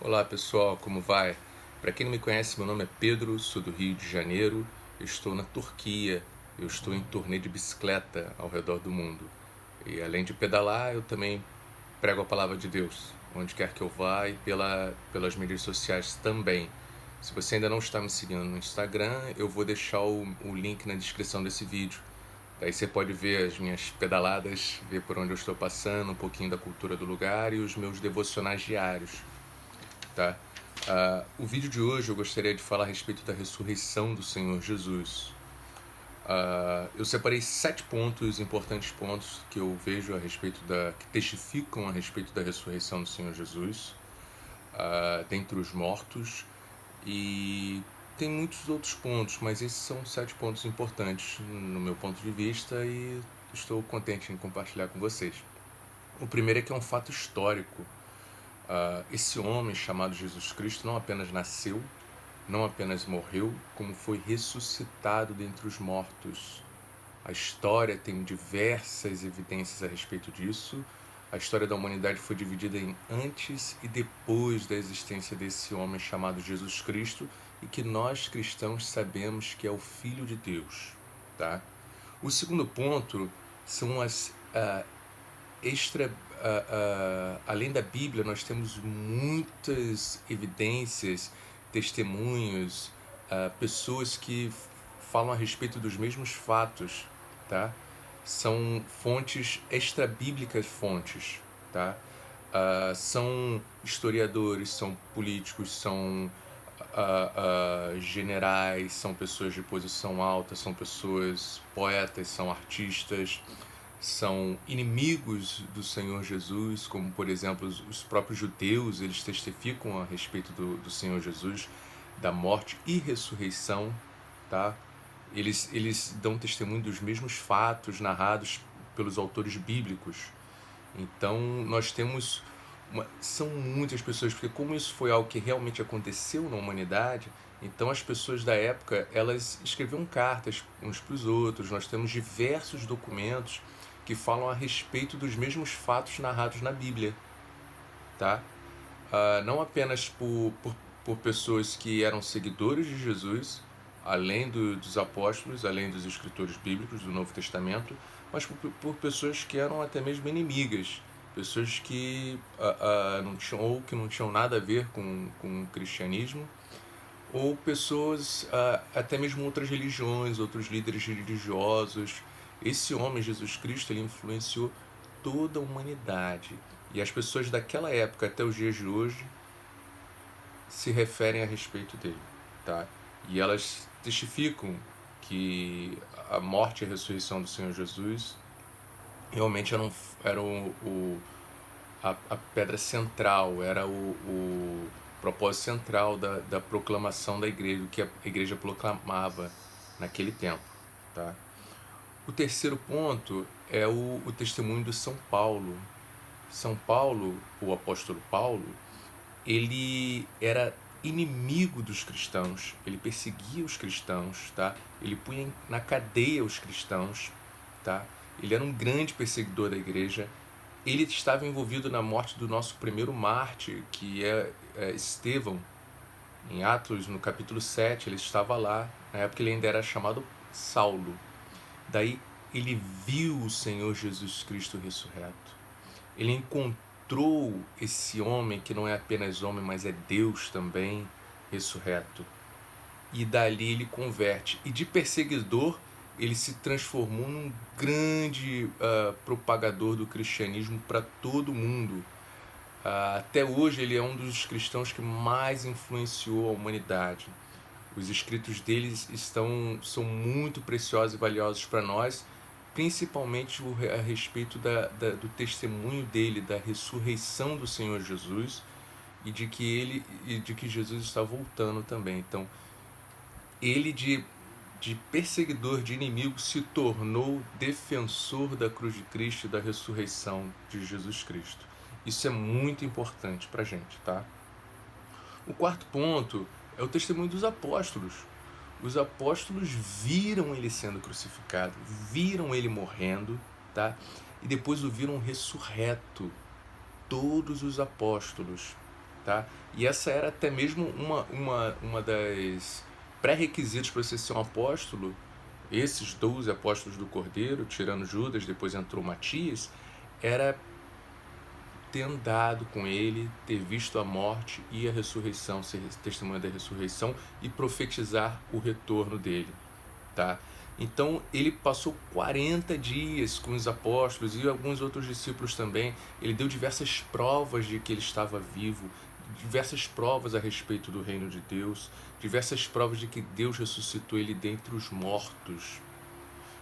Olá pessoal, como vai? Para quem não me conhece, meu nome é Pedro, sou do Rio de Janeiro, eu estou na Turquia, eu estou em turnê de bicicleta ao redor do mundo. E além de pedalar, eu também prego a palavra de Deus, onde quer que eu vá e pelas mídias sociais também. Se você ainda não está me seguindo no Instagram, eu vou deixar o link na descrição desse vídeo. Daí você pode ver as minhas pedaladas, ver por onde eu estou passando, um pouquinho da cultura do lugar e os meus devocionais diários, tá? O vídeo de hoje eu gostaria de falar a respeito da ressurreição do Senhor Jesus. Eu separei 7 pontos, importantes pontos que eu vejo a respeito que testificam a respeito da ressurreição do Senhor Jesus, dentre os mortos, e tem muitos outros pontos, mas esses são 7 pontos importantes no meu ponto de vista e estou contente em compartilhar com vocês. O primeiro é que é um fato histórico. Esse homem chamado Jesus Cristo não apenas nasceu, não apenas morreu, como foi ressuscitado dentre os mortos. A história tem diversas evidências a respeito disso. A história da humanidade foi dividida em antes e depois da existência desse homem chamado Jesus Cristo e que nós cristãos sabemos que é o Filho de Deus. Tá? O segundo ponto são as além da Bíblia, nós temos muitas evidências, testemunhos, pessoas que falam a respeito dos mesmos fatos, tá? São fontes extra-bíblicas, tá? São historiadores, são políticos, são generais, são pessoas de posição alta, são pessoas poetas, são artistas, são inimigos do Senhor Jesus, como por exemplo os próprios judeus, eles testificam a respeito do Senhor Jesus, da morte e ressurreição, tá? Eles dão testemunho dos mesmos fatos narrados pelos autores bíblicos. Então nós temos são muitas pessoas, porque como isso foi algo que realmente aconteceu na humanidade, então as pessoas da época, elas escreviam cartas uns para os outros. Nós temos diversos documentos que falam a respeito dos mesmos fatos narrados na Bíblia, tá? Não apenas por pessoas que eram seguidores de Jesus, além dos apóstolos, além dos escritores bíblicos do Novo Testamento, mas por pessoas que eram até mesmo inimigas, pessoas que não tinham, ou que não tinham nada a ver com o cristianismo, ou pessoas, até mesmo outras religiões, outros líderes religiosos. Esse homem, Jesus Cristo, ele influenciou toda a humanidade. E as pessoas daquela época até os dias de hoje se referem a respeito dele, tá? E elas testificam que a morte e a ressurreição do Senhor Jesus realmente a pedra central, era o propósito central da proclamação da igreja, o que a igreja proclamava naquele tempo, tá? O terceiro ponto é o testemunho de São Paulo. São Paulo, o apóstolo Paulo, ele era inimigo dos cristãos, ele perseguia os cristãos, tá? Ele punha na cadeia os cristãos, tá? Ele era um grande perseguidor da igreja. Ele estava envolvido na morte do nosso primeiro mártir, que é Estevão. Em Atos, no capítulo 7, ele estava lá. Na época ele ainda era chamado Saulo. Daí ele viu o Senhor Jesus Cristo ressurreto. Ele encontrou esse homem que não é apenas homem, mas é Deus também, ressurreto. E dali ele converte. E de perseguidor, ele se transformou num grande propagador do cristianismo para todo mundo. Até hoje ele é um dos cristãos que mais influenciou a humanidade. Os escritos deles são muito preciosos e valiosos para nós, principalmente a respeito do testemunho dele, da ressurreição do Senhor Jesus e de que Jesus está voltando também. Então, ele de perseguidor de inimigo se tornou defensor da cruz de Cristo e da ressurreição de Jesus Cristo. Isso é muito importante para a gente, tá? O quarto ponto é o testemunho dos apóstolos. Os apóstolos viram ele sendo crucificado, viram ele morrendo, tá? E depois o viram ressurreto. Todos os apóstolos. tá? E essa era até mesmo uma das pré-requisitos para você ser um apóstolo. Esses 12 apóstolos do Cordeiro, tirando Judas, depois entrou Matias, era ter andado com ele, ter visto a morte e a ressurreição, ser testemunha da ressurreição e profetizar o retorno dele, tá? Então ele passou 40 dias com os apóstolos e alguns outros discípulos também. Ele deu diversas provas de que ele estava vivo, diversas provas a respeito do reino de Deus, diversas provas de que Deus ressuscitou ele dentre os mortos.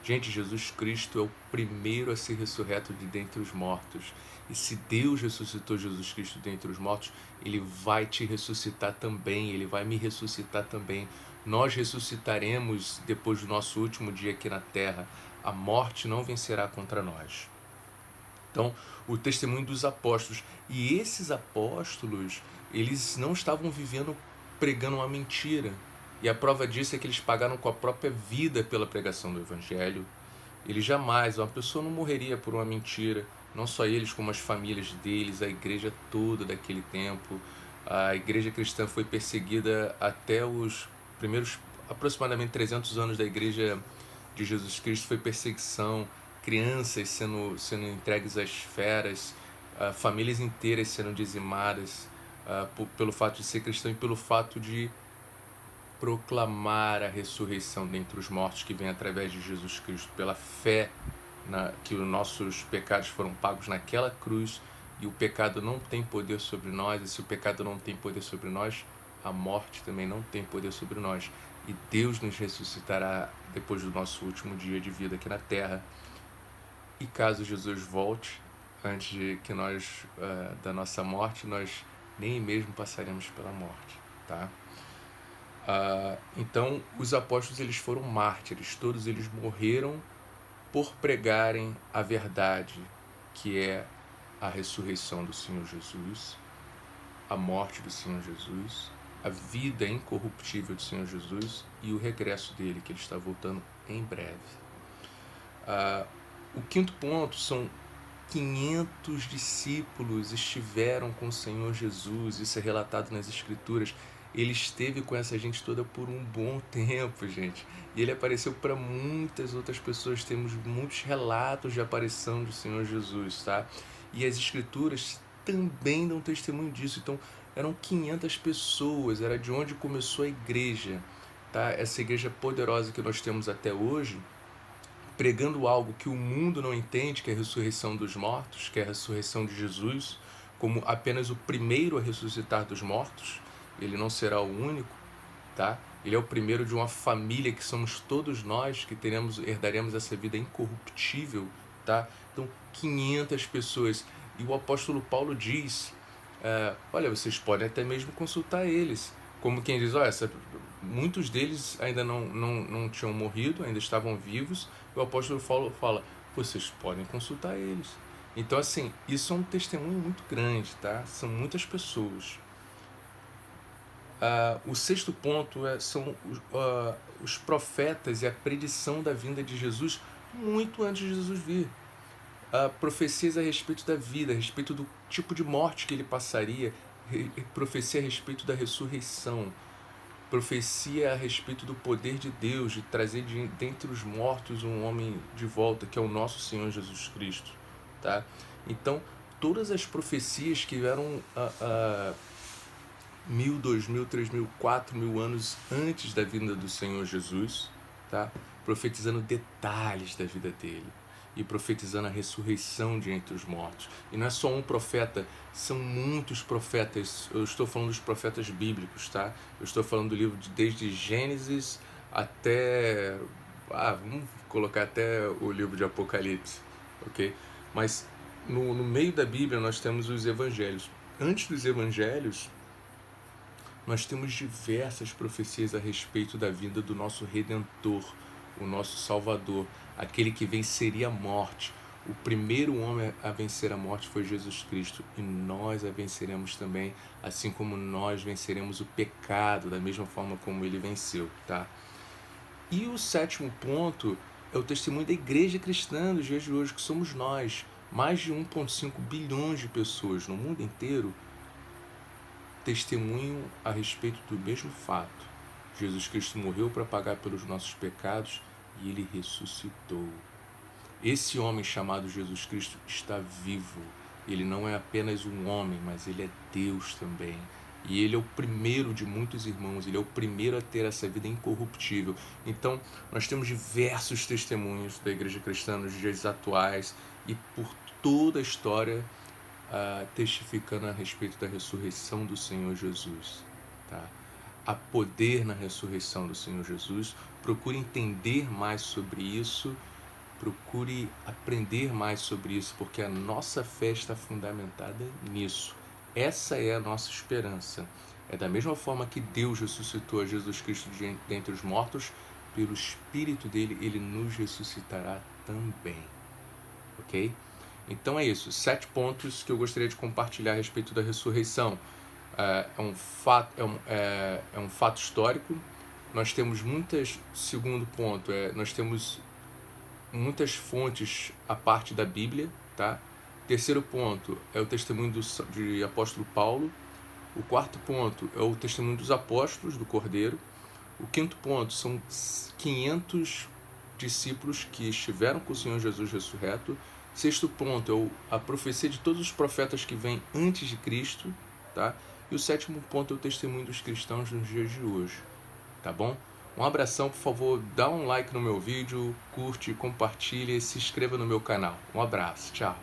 Gente, Jesus Cristo é o primeiro a ser ressurreto de dentre os mortos. E se Deus ressuscitou Jesus Cristo dentre os mortos, Ele vai te ressuscitar também, Ele vai me ressuscitar também. Nós ressuscitaremos depois do nosso último dia aqui na terra. A morte não vencerá contra nós. Então, o testemunho dos apóstolos. E esses apóstolos, eles não estavam vivendo pregando uma mentira. E a prova disso é que eles pagaram com a própria vida pela pregação do Evangelho. Eles jamais, uma pessoa não morreria por uma mentira. Não só eles, como as famílias deles, a igreja toda daquele tempo. A igreja cristã foi perseguida até os primeiros, aproximadamente 300 anos da igreja de Jesus Cristo. Foi perseguição, crianças sendo entregues às feras, famílias inteiras sendo dizimadas pelo fato de ser cristão e pelo fato de proclamar a ressurreição dentre os mortos que vem através de Jesus Cristo, pela fé que os nossos pecados foram pagos naquela cruz e o pecado não tem poder sobre nós, e se o pecado não tem poder sobre nós, a morte também não tem poder sobre nós. E Deus nos ressuscitará depois do nosso último dia de vida aqui na terra. E caso Jesus volte, antes de que nós, da nossa morte, nós nem mesmo passaremos pela morte, tá? Então, os apóstolos eles foram mártires, todos eles morreram por pregarem a verdade, que é a ressurreição do Senhor Jesus, a morte do Senhor Jesus, a vida incorruptível do Senhor Jesus e o regresso dele, que ele está voltando em breve. O quinto ponto são 500 discípulos estiveram com o Senhor Jesus, isso é relatado nas Escrituras. Ele esteve com essa gente toda por um bom tempo, gente. E ele apareceu para muitas outras pessoas. Temos muitos relatos de aparição do Senhor Jesus, tá? E as Escrituras também dão testemunho disso. Então, eram 500 pessoas, era de onde começou a igreja, tá? Essa igreja poderosa que nós temos até hoje, pregando algo que o mundo não entende, que é a ressurreição dos mortos, que é a ressurreição de Jesus, como apenas o primeiro a ressuscitar dos mortos. Ele não será o único, tá? Ele é o primeiro de uma família que somos todos nós, que herdaremos essa vida incorruptível, tá? Então, 500 pessoas. E o apóstolo Paulo diz, olha, vocês podem até mesmo consultar eles. Como quem diz, olha, muitos deles ainda não tinham morrido, ainda estavam vivos. E o apóstolo Paulo fala, vocês podem consultar eles. Então, assim, isso é um testemunho muito grande, tá? São muitas pessoas. O sexto ponto são os profetas e a predição da vinda de Jesus muito antes de Jesus vir. Profecias a respeito da vida, a respeito do tipo de morte que ele passaria, profecia a respeito da ressurreição, profecia a respeito do poder de Deus, de trazer dentre os mortos um homem de volta, que é o nosso Senhor Jesus Cristo. Tá? Então, todas as profecias que eram 1000, 2000, 3000, 4000 anos antes da vinda do Senhor Jesus, tá? Profetizando detalhes da vida dele e profetizando a ressurreição de entre os mortos. E não é só um profeta, são muitos profetas. Eu estou falando dos profetas bíblicos, tá? Eu estou falando do livro desde Gênesis até... vamos colocar até o livro de Apocalipse, ok? Mas no meio da Bíblia nós temos os evangelhos. Antes dos evangelhos, nós temos diversas profecias a respeito da vinda do nosso Redentor, o nosso Salvador, aquele que venceria a morte. O primeiro homem a vencer a morte foi Jesus Cristo, e nós a venceremos também, assim como nós venceremos o pecado, da mesma forma como ele venceu, tá? E o sétimo ponto é o testemunho da igreja cristã dos dias de hoje, que somos nós, mais de 1,5 bilhões de pessoas no mundo inteiro, testemunham a respeito do mesmo fato. Jesus Cristo morreu para pagar pelos nossos pecados e ele ressuscitou. Esse homem chamado Jesus Cristo está vivo. Ele não é apenas um homem, mas ele é Deus também. E ele é o primeiro de muitos irmãos, ele é o primeiro a ter essa vida incorruptível. Então, nós temos diversos testemunhos da igreja cristã nos dias atuais e por toda a história testificando a respeito da ressurreição do Senhor Jesus. Tá? Há poder na ressurreição do Senhor Jesus. Procure entender mais sobre isso, procure aprender mais sobre isso, porque a nossa fé está fundamentada nisso. Essa é a nossa esperança. É da mesma forma que Deus ressuscitou a Jesus Cristo dentre os mortos, pelo Espírito dele, ele nos ressuscitará também. Ok? Então é isso. 7 pontos que eu gostaria de compartilhar a respeito da ressurreição. É um fato histórico. Nós temos segundo ponto, nós temos muitas fontes à parte da Bíblia, tá? Terceiro ponto é o testemunho de apóstolo Paulo. O quarto ponto é o testemunho dos apóstolos do Cordeiro. O quinto ponto são 500 discípulos que estiveram com o Senhor Jesus ressurreto. Sexto ponto é a profecia de todos os profetas que vêm antes de Cristo, tá? E o sétimo ponto é o testemunho dos cristãos nos dias de hoje, tá bom? Um abração, por favor, dá um like no meu vídeo, curte, compartilhe e se inscreva no meu canal. Um abraço, tchau!